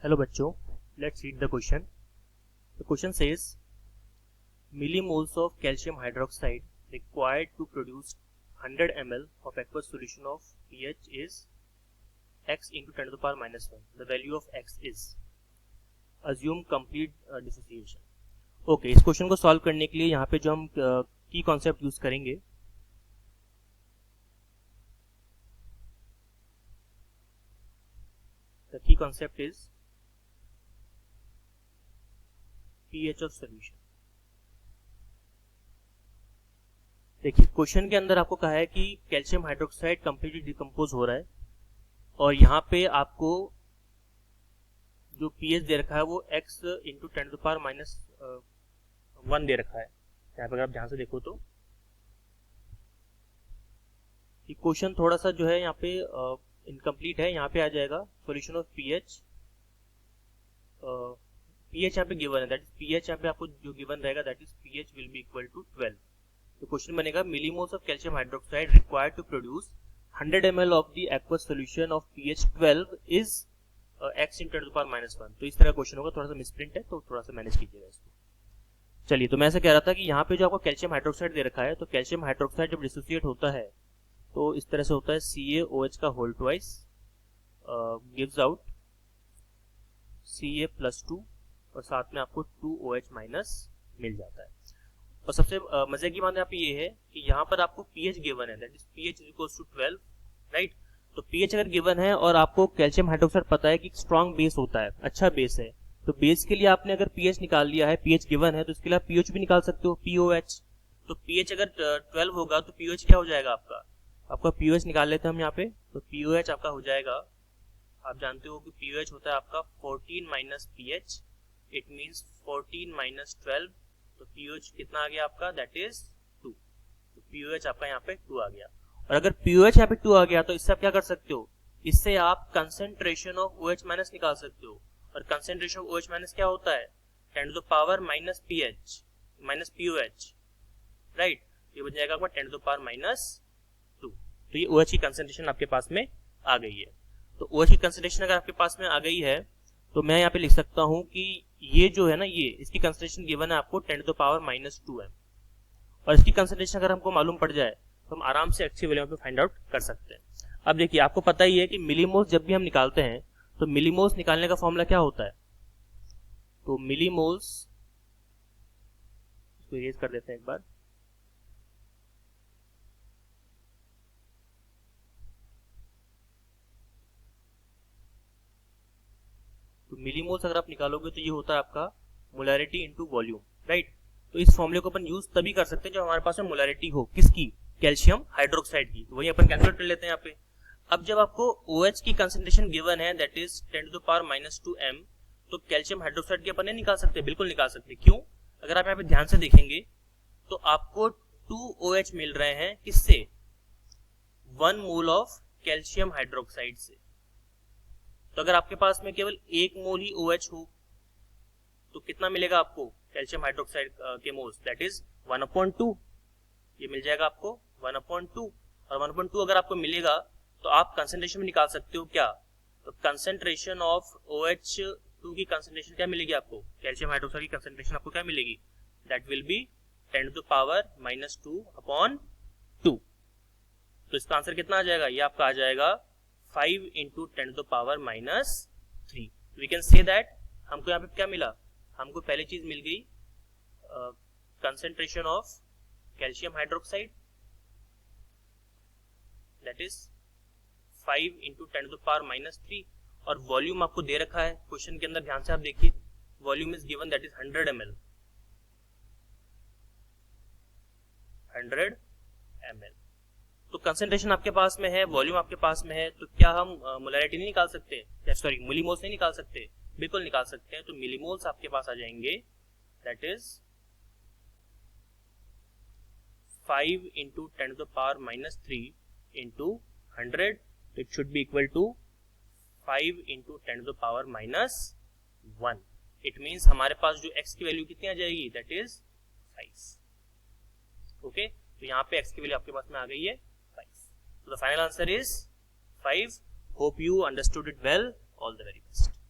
Hello बच्चों, let's read the question. The question says millimoles of calcium hydroxide required to produce 100 ml of aqueous solution of pH is x into 10 to the power minus 1. The value of x is. Assume complete dissociation. Okay, इस question को solve करने के लिए यहाँ पे जो हम की कॉन्सेप्ट यूज करेंगे the key concept is pH of solution. देखिए क्वेश्चन के अंदर आपको कहा है कि कैल्शियम हाइड्रोक्साइड कंप्लीटली डिकम्पोज हो रहा है और यहाँ पे आपको जो pH दे रखा है वो x into 10 to power minus 1 दे रखा है। यहाँ पे अगर आप ध्यान से देखो तो ये क्वेश्चन थोड़ा सा जो है यहाँ पे इनकम्प्लीट है। यहाँ पे आ जाएगा सॉल्यूशन ऑफ pH pH यहाँ पे गिवन है, दैट इज pH यहाँ पे आपको जो गिवन रहेगा that is pH will be equal to 12। तो क्वेश्चन बनेगा millimoles of calcium hydroxide required to produce 100 ml of the aqueous solution of pH 12 is x in 10 to the power minus 1। तो इस तरह का क्वेश्चन होगा, थोड़ा सा मिसप्रिंट है तो थोड़ा सा मैनेज कीजिएगा इसको। चलिए, तो मैं ऐसा कह रहा था कि यहाँ पे जो आपको कैल्शियम हाइड्रोक्साइड दे रखा है, तो कैल्शियम हाइड्रोक्साइड जब डिसोसिएट होता है तो इस तरह से होता है CaOH का whole twice gives out Ca+2 और साथ में आपको 2OH माइनस मिल जाता है। और सबसे मजे की बात यहाँ पे ये है कि यहाँ पर आपको pH गिवन है, that is pH equals to 12, right. तो pH अगर गिवन है और आपको कैल्शियम हाइड्रोक्साइड पता है कि स्ट्रॉन्ग बेस होता है, अच्छा बेस है, तो बेस के लिए आपने अगर pH निकाल लिया है, pH गिवन है, तो इसके लिए आप pH भी निकाल सकते हो, POH। तो pH अगर 12 होगा तो POH क्या हो जाएगा आपका POH निकाल लेते हैं हम यहाँ पे। तो POH आपका हो जाएगा, आप जानते हो कि POH होता है आपका 14 minus pH, it means 14 minus 12, तो POH कितना आ गया आपका, दैट इज 2। तो POH आपका यहाँ पे 2 आ गया। और अगर POH यहाँ पे 2 आ गया तो इससे आप क्या कर सकते हो, इससे आप कंसेंट्रेशन ऑफ OH माइनस निकाल सकते हो। और कंसेंट्रेशन ऑफ OH माइनस क्या होता है, 10 to the power minus pH minus POH, right. ये बन जाएगा आपका 10 टू द पावर माइनस 2। तो ये OH की कंसेंट्रेशन आपके पास में आ गई है। तो OH की कंसेंट्रेशन अगर आपके पास में आ गई है तो मैं यहाँ पे लिख सकता हूँ कि ये जो है ना, ये इसकी कंसेंट्रेशन गिवन है आपको 10 to the power minus 2m। और इसकी कंसेंट्रेशन अगर हमको मालूम पड़ जाए तो हम आराम से अच्छी वैल्यू पे फाइंड आउट कर सकते हैं। अब देखिए, आपको पता ही है कि मिलीमोल्स जब भी हम निकालते हैं तो मिलीमोल्स निकालने का फॉर्मूला क्या होता है। तो मिलीमोल्स, इसको इरेज कर देते हैं एक बार। तो मिलीमोल्स अगर आप निकालोगे तो ये होता है आपका मोलैरिटी इनटू वॉल्यूम, राइट। तो इस फॉर्मूले को अपन यूज तभी कर सकते हैं जब हमारे पास में मोलैरिटी हो, किसकी, कैल्शियम हाइड्रोक्साइड की। तो वही अपन कैलकुलेट कर लेते हैं यहाँ पे। अब जब आपको OH की कंसेंट्रेशन गिवन है that is 10 to the power minus 2m, तो कैल्शियम हाइड्रोक्साइड की अपन नहीं निकाल सकते, बिल्कुल निकाल सकते। क्यों, अगर आप यहाँ पे ध्यान से देखेंगे तो आपको 2OH मिल रहे हैं, किससे, 1 मोल ऑफ कैल्शियम हाइड्रोक्साइड से। तो अगर आपके पास में केवल 1 मोल ही OH हो तो कितना मिलेगा आपको कैल्शियम हाइड्रोक्साइड के मोल्स, दैट इज 1/2। ये मिल जाएगा आपको 1/2। और 1/2 अगर आपको मिलेगा तो आप कंसेंट्रेशन में निकाल सकते हो क्या, तो कंसेंट्रेशन ऑफ OH2 की कंसेंट्रेशन क्या मिलेगी आपको, कैल्शियम हाइड्रोक्साइड की कंसेंट्रेशन आपको क्या मिलेगी, that will be 10 to the power minus 2/2। तो इसका आंसर कितना आ जाएगा, ये आपका आ जाएगा 5 into 10 to the power minus 3। We can say that हमको यहाँ पे क्या मिला, हमको पहली चीज मिल गई concentration of calcium hydroxide, that is 5 into 10 to the power minus 3। और वॉल्यूम आपको दे रखा है क्वेश्चन के अंदर, ध्यान से आप देखिए, volume is given that is 100 ml, 100 ml। तो कंसेंट्रेशन आपके पास में है, वॉल्यूम आपके पास में है, तो क्या हम मोलैरिटी नहीं निकाल सकते, सॉरी मिलीमोल्स नहीं निकाल सकते, बिल्कुल निकाल सकते हैं। तो मिलीमोल्स आपके पास आ जाएंगे that is 5 into 10 to the power minus 3 into 100, it should be equal to 5 into 10 to the power minus 1। It means हमारे पास जो x की वैल्यू कितनी आ जाएगी, दैट इज 5। ओके, तो यहाँ पे x की वैल्यू आपके पास में आ गई है 5। So the final answer is 5. Hope you understood it well. All the very best.